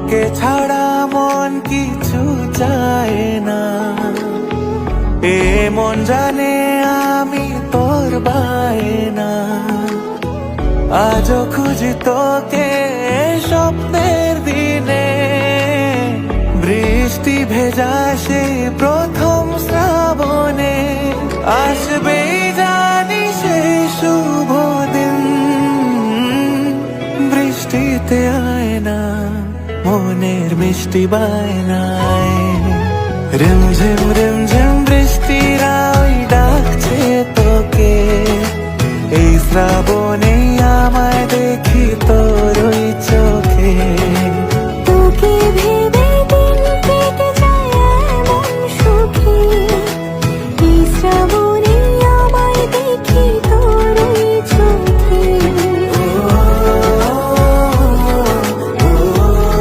তোকে ছাড়া মন কিছু চায় না, এ মন জানে আমি তোর বায়না। আজও খুঁজি তোকে স্বপ্নের দিনে, বৃষ্টি ভেজা সেই প্রথম শ্রাবণে। আসবেই জানি সেই শুভ দিন, বৃষ্টিতে আয় না মনের মিষ্টি বায়নায়। রিমঝিম রিমঝিম বৃষ্টিরা ওই ডাকছে তোকে, এই শ্রাবণ